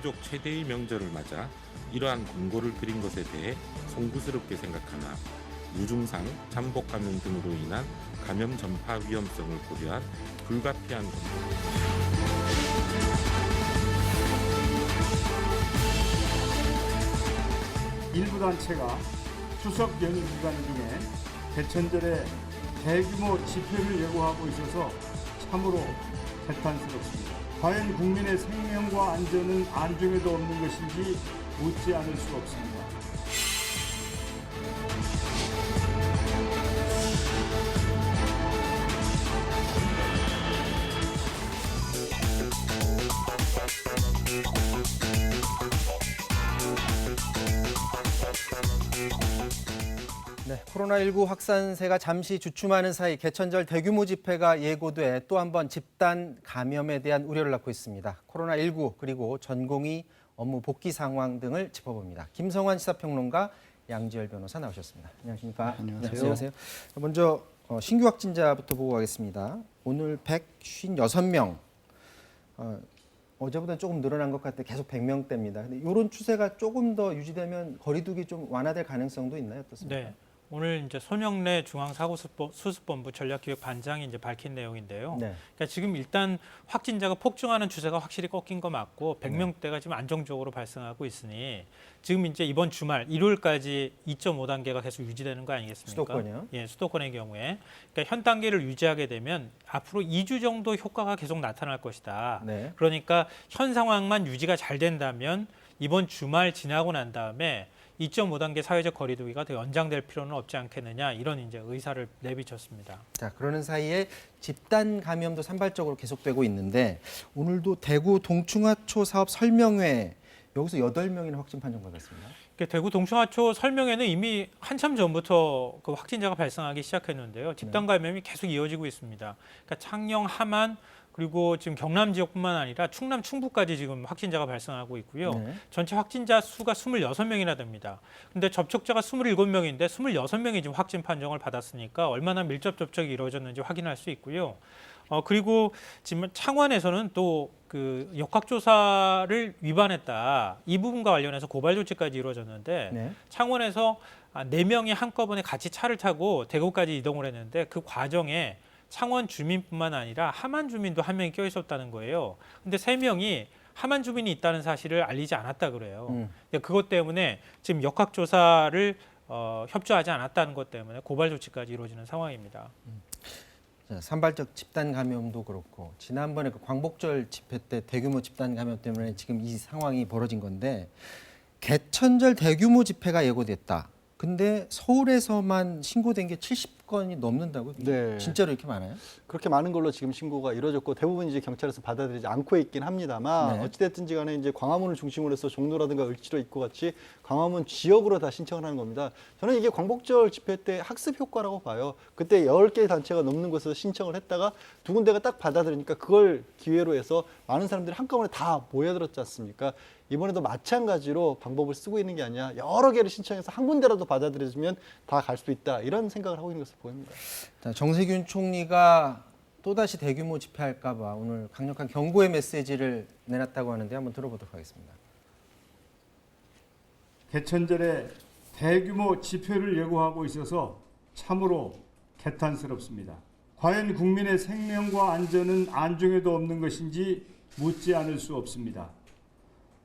민족 최대의 명절을 맞아 이러한 공고를 드린 것에 대해 송구스럽게 생각하나 무증상, 잠복 감염 등으로 인한 감염 전파 위험성을 고려한 불가피한 공고. 일부 단체가 추석 연휴 기간 중에 개천절에 대규모 집회를 예고하고 있어서 참으로 개탄스럽습니다. 과연 국민의 생명과 안전은 안중에도 없는 것인지 묻지 않을 수 없습니다. 네, 코로나19 확산세가 잠시 주춤하는 사이 개천절 대규모 집회가 예고돼 또 한 번 집단 감염에 대한 우려를 낳고 있습니다. 코로나19 그리고 전공의 업무 복귀 상황 등을 짚어봅니다. 김성환 시사평론가, 양지열 변호사 나오셨습니다. 안녕하십니까? 안녕하세요. 먼저 신규 확진자부터 보고 가겠습니다. 오늘 156명. 어제보다 조금 늘어난 것 같아 계속 100명대입니다. 근데 이런 추세가 조금 더 유지되면 거리두기 좀 완화될 가능성도 있나요? 어떻습니까? 네. 오늘 이제 손영래 중앙사고수습본부 전략기획반장이 이제 밝힌 내용인데요. 네. 그러니까 지금 일단 확진자가 폭증하는 추세가 확실히 꺾인 거 맞고 100명대가 지금 안정적으로 발생하고 있으니 지금 이제 이번 주말 일요일까지 2.5단계가 계속 유지되는 거 아니겠습니까? 수도권이요? 예, 수도권의 경우에 그러니까 현 단계를 유지하게 되면 앞으로 2주 정도 효과가 계속 나타날 것이다. 네. 그러니까 현 상황만 유지가 잘 된다면 이번 주말 지나고 난 다음에 2.5단계 사회적 거리두기가 더 연장될 필요는 없지 않겠느냐 이런 이제 의사를 내비쳤습니다. 자, 그러는 사이에 집단 감염도 산발적으로 계속되고 있는데 오늘도 대구 동충하초 사업 설명회 여기서 8명이나 확진 판정받았습니다. 대구 동충하초 설명회는 이미 한참 전부터 그 확진자가 발생하기 시작했는데요. 집단 감염이 계속 이어지고 있습니다. 그러니까 창녕, 함안 그리고 지금 경남 지역뿐만 아니라 충남, 충북까지 지금 확진자가 발생하고 있고요. 네. 전체 확진자 수가 26명이나 됩니다. 근데 접촉자가 27명인데 26명이 지금 확진 판정을 받았으니까 얼마나 밀접 접촉이 이루어졌는지 확인할 수 있고요. 그리고 지금 창원에서는 또 그 역학조사를 위반했다. 이 부분과 관련해서 고발 조치까지 이루어졌는데 네. 창원에서 4명이 한꺼번에 같이 차를 타고 대구까지 이동을 했는데 그 과정에 창원 주민뿐만 아니라 함안 주민도 한 명이 껴 있었다는 거예요. 근데 3명이 함안 주민이 있다는 사실을 알리지 않았다 그래요. 근데 그것 때문에 지금 역학조사를 협조하지 않았다는 것 때문에 고발 조치까지 이루어지는 상황입니다. 자, 산발적 집단 감염도 그렇고 지난번에 그 광복절 집회 때 대규모 집단 감염 때문에 지금 이 상황이 벌어진 건데 개천절 대규모 집회가 예고됐다. 근데 서울에서만 신고된 게 70건이 넘는다고요? 네. 진짜로 이렇게 많아요? 그렇게 많은 걸로 지금 신고가 이루어졌고 대부분 이제 경찰에서 받아들이지 않고 있긴 합니다만 네. 어찌됐든지 간에 이제 광화문을 중심으로 해서 종로라든가 을지로 입구 같이 광화문 지역으로 다 신청을 하는 겁니다. 저는 이게 광복절 집회 때 학습 효과라고 봐요. 그때 10개 단체가 넘는 곳에서 신청을 했다가 두 군데가 딱 받아들이니까 그걸 기회로 해서 많은 사람들이 한꺼번에 다 모여들었지 않습니까? 이번에도 마찬가지로 방법을 쓰고 있는 게 아니라 여러 개를 신청해서 한 군데라도 받아들여주면 다 갈 수 있다. 이런 생각을 하고 있는 것으로 보입니다. 자, 정세균 총리가 또다시 대규모 집회할까 봐 오늘 강력한 경고의 메시지를 내놨다고 하는데 한번 들어보도록 하겠습니다. 개천절에 대규모 집회를 예고하고 있어서 참으로 개탄스럽습니다. 과연 국민의 생명과 안전은 안중에도 없는 것인지 묻지 않을 수 없습니다.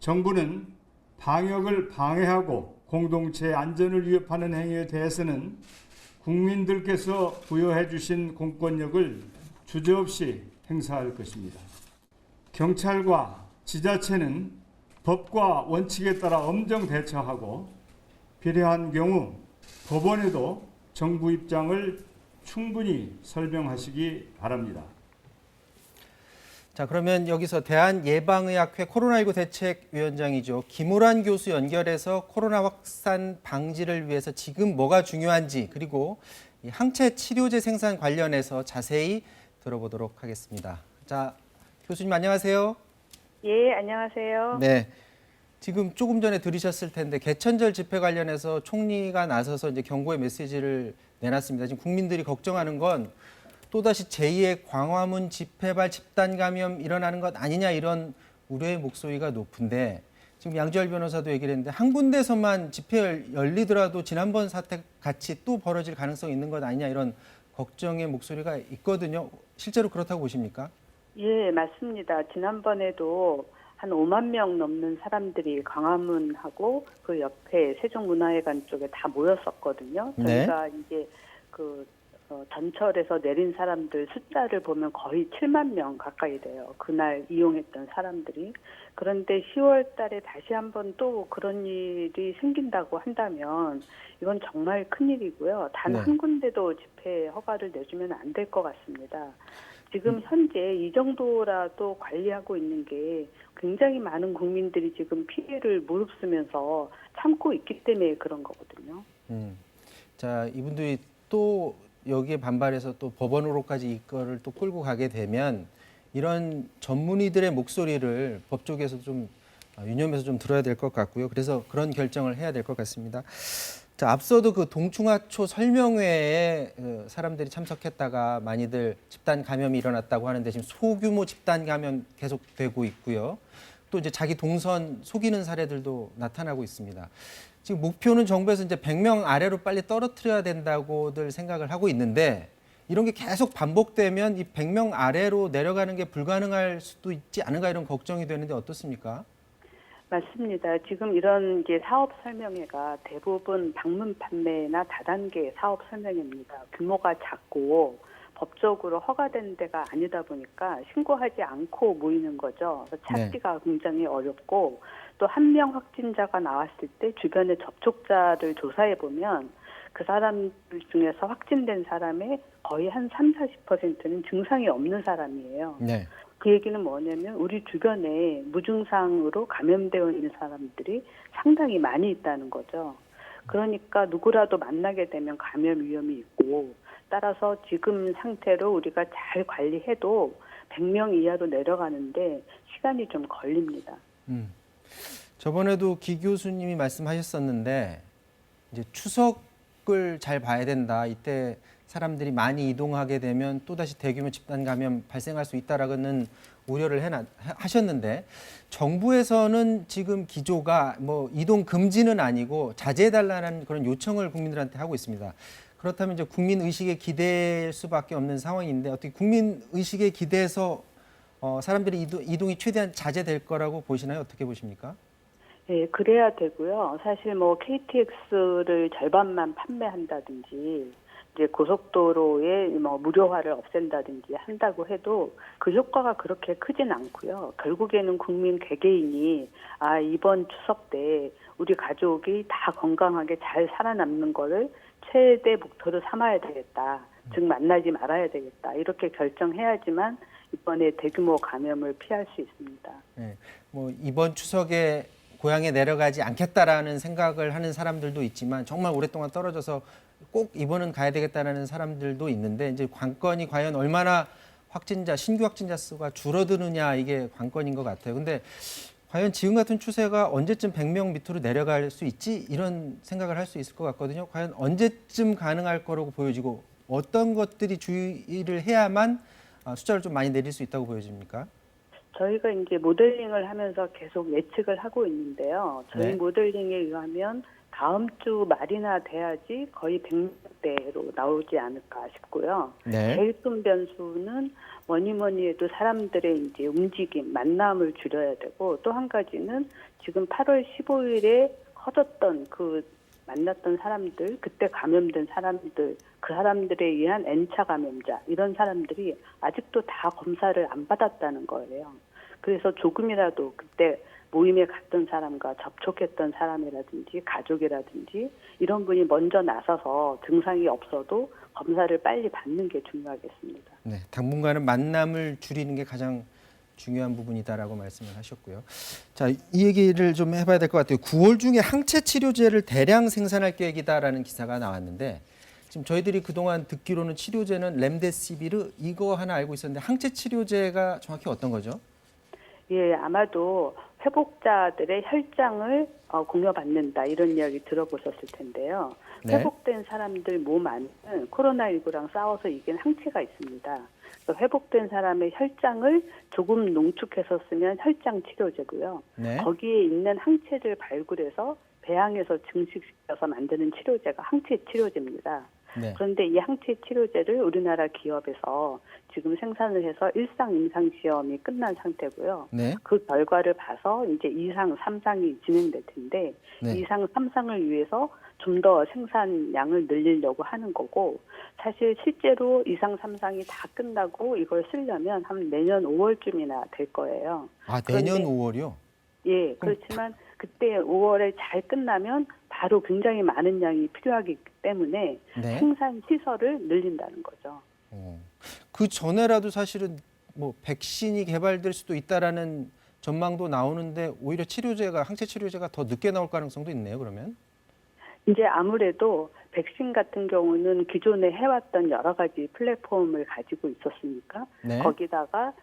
정부는 방역을 방해하고 공동체 안전을 위협하는 행위에 대해서는 국민들께서 부여해 주신 공권력을 주저없이 행사할 것입니다. 경찰과 지자체는 법과 원칙에 따라 엄정 대처하고 필요한 경우 법원에도 정부 입장을 충분히 설명하시기 바랍니다. 자, 그러면 여기서 대한예방의학회 코로나19 대책위원장이죠. 김우란 교수 연결해서 코로나 확산 방지를 위해서 지금 뭐가 중요한지 그리고 이 항체 치료제 생산 관련해서 자세히 들어보도록 하겠습니다. 자, 교수님 안녕하세요. 예, 안녕하세요. 네. 지금 조금 전에 들으셨을 텐데 개천절 집회 관련해서 총리가 나서서 이제 경고의 메시지를 내놨습니다. 지금 국민들이 걱정하는 건 또다시 제2의 광화문 집회발 집단 감염 일어나는 것 아니냐 이런 우려의 목소리가 높은데 지금 양지열 변호사도 얘기를 했는데 한 군데서만 집회 열리더라도 지난번 사태 같이 또 벌어질 가능성이 있는 것 아니냐 이런 걱정의 목소리가 있거든요. 실제로 그렇다고 보십니까? 예, 맞습니다. 지난번에도 한 5만 명 넘는 사람들이 광화문하고 그 옆에 세종문화회관 쪽에 다 모였었거든요. 네. 저희가 이제 그 전철에서 내린 사람들 숫자를 보면 거의 7만 명 가까이 돼요. 그날 이용했던 사람들이. 그런데 10월 달에 다시 한번 또 그런 일이 생긴다고 한다면 이건 정말 큰일이고요. 단 네. 한 군데도 집회 허가를 내주면 안 될 것 같습니다. 지금 현재 이 정도라도 관리하고 있는 게 굉장히 많은 국민들이 지금 피해를 무릅쓰면서 참고 있기 때문에 그런 거거든요. 자, 이분들이 또 여기에 반발해서 또 법원으로까지 이거를 또 끌고 가게 되면 이런 전문의들의 목소리를 법 쪽에서 좀 유념해서 좀 들어야 될 것 같고요. 그래서 그런 결정을 해야 될 것 같습니다. 자, 앞서도 그 동충하초 설명회에 사람들이 참석했다가 많이들 집단 감염이 일어났다고 하는데 지금 소규모 집단 감염 계속되고 있고요. 또 이제 자기 동선 속이는 사례들도 나타나고 있습니다. 지금 목표는 정부에서 이제 100명 아래로 빨리 떨어뜨려야 된다고들 생각을 하고 있는데 이런 게 계속 반복되면 이 100명 아래로 내려가는 게 불가능할 수도 있지 않은가 이런 걱정이 되는데 어떻습니까? 맞습니다. 지금 이런 이제 사업 설명회가 대부분 방문 판매나 다단계 사업 설명회입니다. 규모가 작고 법적으로 허가된 데가 아니다 보니까 신고하지 않고 모이는 거죠. 그래서 찾기가 굉장히 어렵고 또 한 명 확진자가 나왔을 때 주변의 접촉자를 조사해 보면 그 사람들 중에서 확진된 사람의 거의 한 30-40%는 증상이 없는 사람이에요. 네. 그 얘기는 뭐냐면 우리 주변에 무증상으로 감염되어 있는 사람들이 상당히 많이 있다는 거죠. 그러니까 누구라도 만나게 되면 감염 위험이 있고 따라서 지금 상태로 우리가 잘 관리해도 100명 이하로 내려가는데 시간이 좀 걸립니다. 저번에도 기 교수님이 말씀하셨었는데 이제 추석을 잘 봐야 된다. 이때 사람들이 많이 이동하게 되면 또다시 대규모 집단 감염 발생할 수 있다라는 우려를 하셨는데 정부에서는 지금 기조가 뭐 이동 금지는 아니고 자제해달라는 그런 요청을 국민들한테 하고 있습니다. 그렇다면 이제 국민 의식에 기댈 수밖에 없는 상황인데 어떻게 국민 의식에 기대서 사람들이 이동이 최대한 자제될 거라고 보시나요? 어떻게 보십니까? 네, 그래야 되고요. 사실 뭐 KTX를 절반만 판매한다든지 이제 고속도로에 뭐 무료화를 없앤다든지 한다고 해도 그 효과가 그렇게 크진 않고요. 결국에는 국민 개개인이 이번 추석 때 우리 가족이 다 건강하게 잘 살아남는 거를 최대 목표로 삼아야 되겠다. 즉 만나지 말아야 되겠다. 이렇게 결정해야지만 이번에 대규모 감염을 피할 수 있습니다. 네, 뭐 이번 추석에 고향에 내려가지 않겠다라는 생각을 하는 사람들도 있지만 정말 오랫동안 떨어져서 꼭 이번은 가야 되겠다라는 사람들도 있는데 이제 관건이 과연 얼마나 신규 확진자 수가 줄어드느냐 이게 관건인 것 같아요. 근데 과연 지금 같은 추세가 언제쯤 100명 밑으로 내려갈 수 있지? 이런 생각을 할 수 있을 것 같거든요. 과연 언제쯤 가능할 거라고 보여지고 어떤 것들이 주의를 해야만 숫자를 좀 많이 내릴 수 있다고 보여집니까? 저희가 이제 모델링을 하면서 계속 예측을 하고 있는데요. 저희 네. 모델링에 의하면 다음 주 말이나 돼야지 거의 100명대로 나오지 않을까 싶고요. 네. 제일 큰 변수는 뭐니 해도 사람들의 이제 움직임, 만남을 줄여야 되고 또 한 가지는 지금 8월 15일에 커졌던 그 만났던 사람들, 그때 감염된 사람들, 그 사람들에 의한 N차 감염자 이런 사람들이 아직도 다 검사를 안 받았다는 거예요. 그래서 조금이라도 그때 모임에 갔던 사람과 접촉했던 사람이라든지 가족이라든지 이런 분이 먼저 나서서 증상이 없어도 검사를 빨리 받는 게 중요하겠습니다. 네, 당분간은 만남을 줄이는 게 가장 중요한 부분이다라고 말씀을 하셨고요. 자, 이 얘기를 좀 해봐야 될 것 같아요. 9월 중에 항체 치료제를 대량 생산할 계획이다라는 기사가 나왔는데 지금 저희들이 그동안 듣기로는 치료제는 렘데시비르 이거 하나 알고 있었는데 항체 치료제가 정확히 어떤 거죠? 예, 아마도 회복자들의 혈장을 공여받는다 이런 이야기 들어보셨을 텐데요. 네. 회복된 사람들 몸 안에는 코로나19랑 싸워서 이긴 항체가 있습니다. 그래서 회복된 사람의 혈장을 조금 농축해서 쓰면 혈장 치료제고요. 네. 거기에 있는 항체를 발굴해서 배양해서 증식시켜서 만드는 치료제가 항체 치료제입니다. 네. 그런데 이 항체 치료제를 우리나라 기업에서 지금 생산을 해서 1상 임상 시험이 끝난 상태고요. 네. 그 결과를 봐서 이제 2상, 3상이 진행될 텐데 네. 2상, 3상을 위해서 좀 더 생산량을 늘리려고 하는 거고 사실 실제로 2상, 3상이 다 끝나고 이걸 쓰려면 한 내년 5월쯤이나 될 거예요. 아, 내년 그런데 5월이요? 예, 그렇지만 그때 5월에 잘 끝나면 바로 굉장히 많은 양이 필요하기 때문에 네. 생산 시설을 늘린다는 거죠. 그 전에라도 사실은 뭐 백신이 개발될 수도 있다라는 전망도 나오는데 오히려 치료제가 항체 치료제가 더 늦게 나올 가능성도 있네요. 그러면 이제 아무래도 백신 같은 경우는 기존에 해왔던 여러 가지 플랫폼을 가지고 있었으니까 네. 거기다가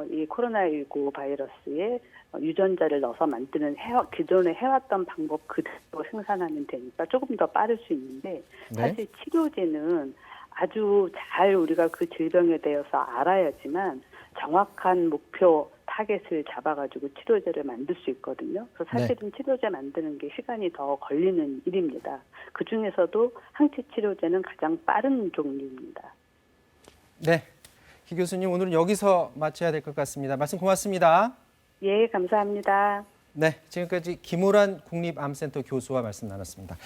이 코로나19 바이러스에 유전자를 넣어서 만드는 기존에 해왔던 방법 그대로 생산하면 되니까 조금 더 빠를 수 있는데 네. 사실 치료제는 아주 잘 우리가 그 질병에 대해서 알아야지만 정확한 목표 타겟을 잡아가지고 치료제를 만들 수 있거든요. 그래서 사실은 치료제 만드는 게 시간이 더 걸리는 일입니다. 그 중에서도 항체 치료제는 가장 빠른 종류입니다. 네. 기 교수님 오늘은 여기서 마쳐야 될 것 같습니다. 말씀 고맙습니다. 예, 감사합니다. 네, 지금까지 김호란 국립암센터 교수와 말씀 나눴습니다.